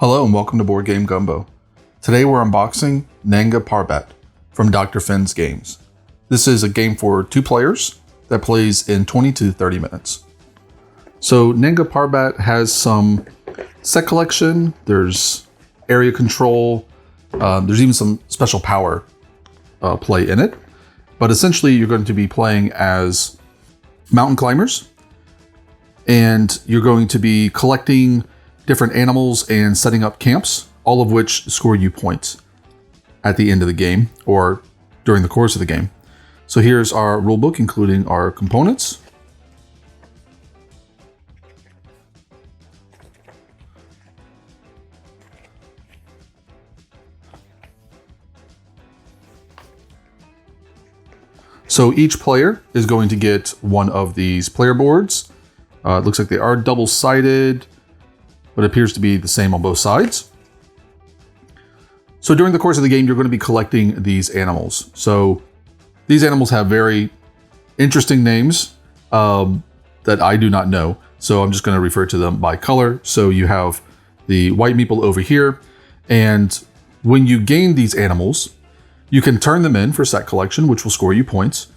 Hello and welcome to Board Game Gumbo. Today we're unboxing Nanga Parbat from Dr. Finn's Games. This is a game for 2 players that plays in 20 to 30 minutes. So Nanga Parbat has some set collection, there's area control, there's even some special power play in it. But essentially you're going to be playing as mountain climbers and you're going to be collecting different animals and setting up camps, all of which score you points at the end of the game or during the course of the game. So here's our rulebook, including our components. So each player is going to get one of these player boards. It looks like they are double-sided, but it appears to be the same on both sides. So during the course of the game, you're going to be collecting these animals. So these animals have very interesting names that I do not know. So I'm just going to refer to them by color. So you have the white meeple over here. And when you gain these animals, you can turn them in for set collection, which will score you points.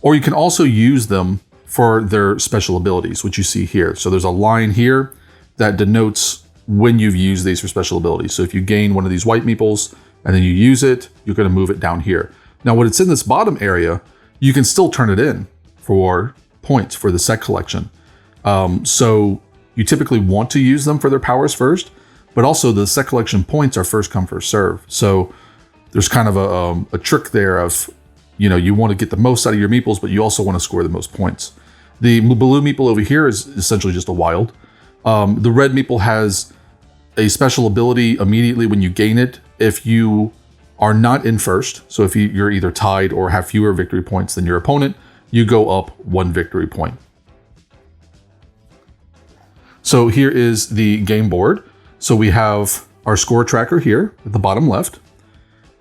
Or you can also use them for their special abilities, which you see here. So there's a line here that denotes when you've used these for special abilities. So if you gain one of these white meeples and then you use it, you're going to move it down here. Now, when it's in this bottom area, you can still turn it in for points for the set collection. So you typically want to use them for their powers first, but also the set collection points are first come, first serve. So there's kind of a trick there of, you know, you want to get the most out of your meeples, but you also want to score the most points. The blue meeple over here is essentially just a wild. The red meeple has a special ability immediately when you gain it. If you are not in first, so if you're either tied or have fewer victory points than your opponent, you go up 1 victory point. So here is the game board. So we have our score tracker here at the bottom left,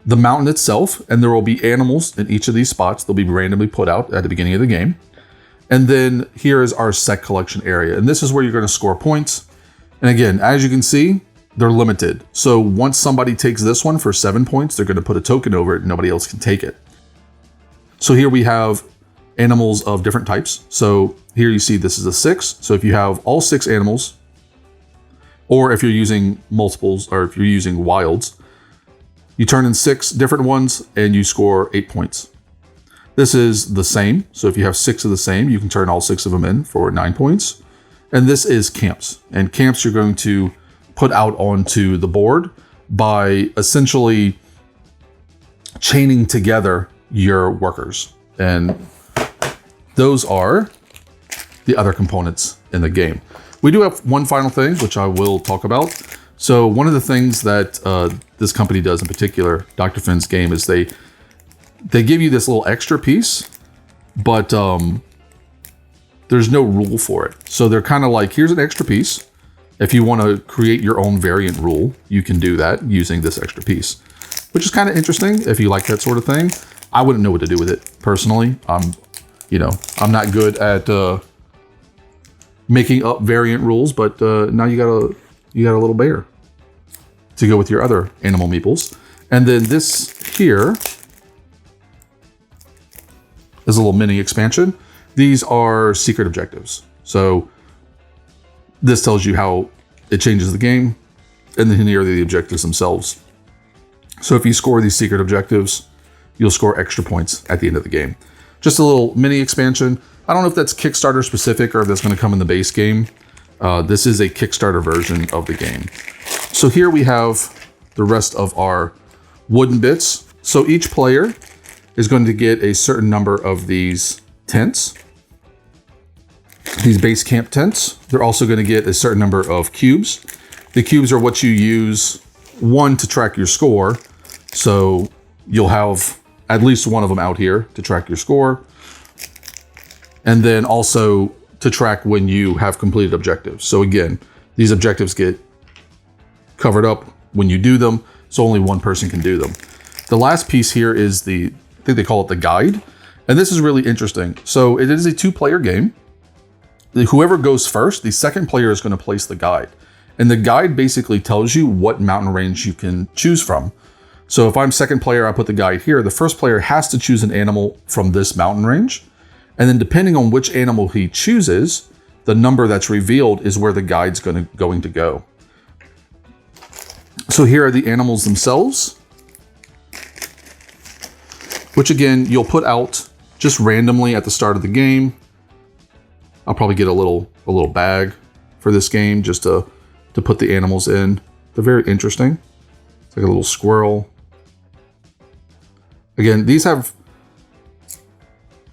the mountain itself, and there will be animals in each of these spots. They'll be randomly put out at the beginning of the game. And then here is our set collection area. And this is where you're going to score points. And again, as you can see, they're limited. So once somebody takes this one for 7 points, they're going to put a token over it and nobody else can take it. So here we have animals of different types. So here you see this is a 6. So if you have all 6 animals, or if you're using multiples, or if you're using wilds, you turn in 6 different ones and you score 8 points. This is the same. So if you have 6 of the same, you can turn all 6 of them in for 9 points. And this is camps. And camps you're going to put out onto the board by essentially chaining together your workers. And those are the other components in the game. We do have one final thing, which I will talk about. So one of the things that this company does in particular, Dr. Finn's Game, is they give you this little extra piece, but there's no rule for it. So they're kind of like, here's an extra piece. If you want to create your own variant rule, you can do that using this extra piece, which is kind of interesting if you like that sort of thing. I wouldn't know what to do with it personally. I'm not good at making up variant rules, but now you got a little bear to go with your other animal meeples. And then this here is a little mini expansion. These are secret objectives. So this tells you how it changes the game, and then here are the objectives themselves. So if you score these secret objectives, you'll score extra points at the end of the game. Just a little mini expansion. I don't know if that's Kickstarter specific or if that's going to come in the base game. This is a Kickstarter version of the game. So here we have the rest of our wooden bits. So each player is going to get a certain number of these tents, these base camp tents. They're also going to get a certain number of cubes. The cubes are what you use, one, to track your score. So you'll have at least one of them out here to track your score. And then also to track when you have completed objectives. So again, these objectives get covered up when you do them, so only one person can do them. The last piece here is I think they call it the guide. And this is really interesting. So it is a 2-player game. Whoever goes first, the second player is going to place the guide. And the guide basically tells you what mountain range you can choose from. So if I'm second player, I put the guide here. The first player has to choose an animal from this mountain range. And then depending on which animal he chooses, the number that's revealed is where the guide's going to go. So here are the animals themselves, which again, you'll put out just randomly at the start of the game. I'll probably get a little bag for this game just to put the animals in. They're very interesting. It's like a little squirrel. Again, these have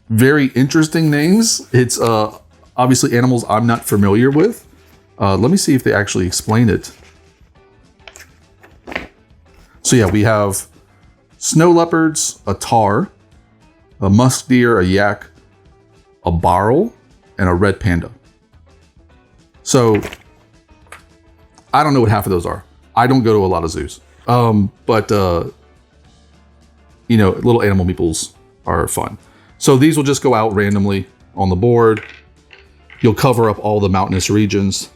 very interesting names. It's obviously animals I'm not familiar with. Let me see if they actually explain it. So yeah, we have snow leopards, a tar, a musk deer, a yak, a barrel, and a red panda. So I don't know what half of those are. I don't go to a lot of zoos. But you know, little animal meeples are fun. So these will just go out randomly on the board. You'll cover up all the mountainous regions.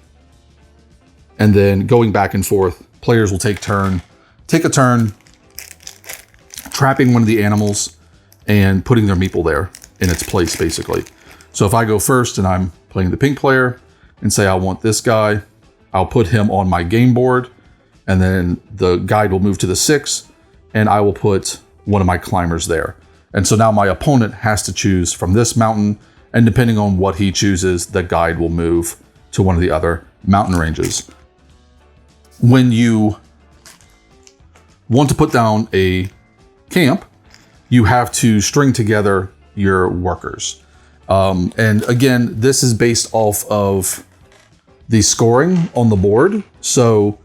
And then going back and forth, players will take a turn trapping one of the animals and putting their meeple there in its place, basically. So if I go first and I'm playing the pink player and say I want this guy, I'll put him on my game board, and then the guide will move to the 6, and I will put one of my climbers there. And so now my opponent has to choose from this mountain, and depending on what he chooses, the guide will move to one of the other mountain ranges. When you want to put down a camp, you have to string together your workers. And again, this is based off of the scoring on the board. So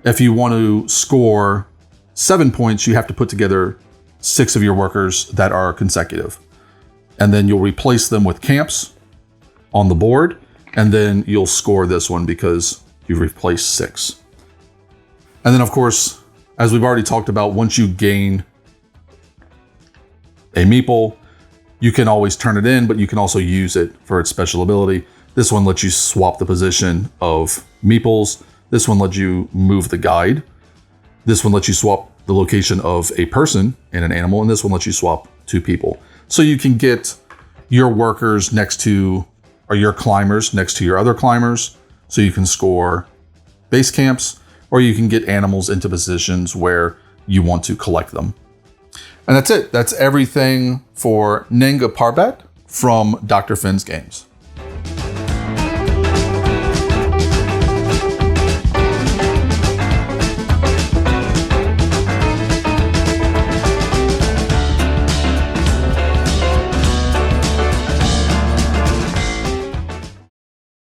if you want to score 7 points, you have to put together 6 of your workers that are consecutive. And then you'll replace them with camps on the board. And then you'll score this one because you've replaced 6. And then of course, as we've already talked about, once you gain a meeple, you can always turn it in, but you can also use it for its special ability. This one lets you swap the position of meeples. This one lets you move the guide. This one lets you swap the location of a person and an animal. And this one lets you swap 2 people. So you can get your workers next to, or your climbers next to your other climbers. So you can score base camps, or you can get animals into positions where you want to collect them. And that's it. That's everything for Nanga Parbat from Dr. Finn's Games.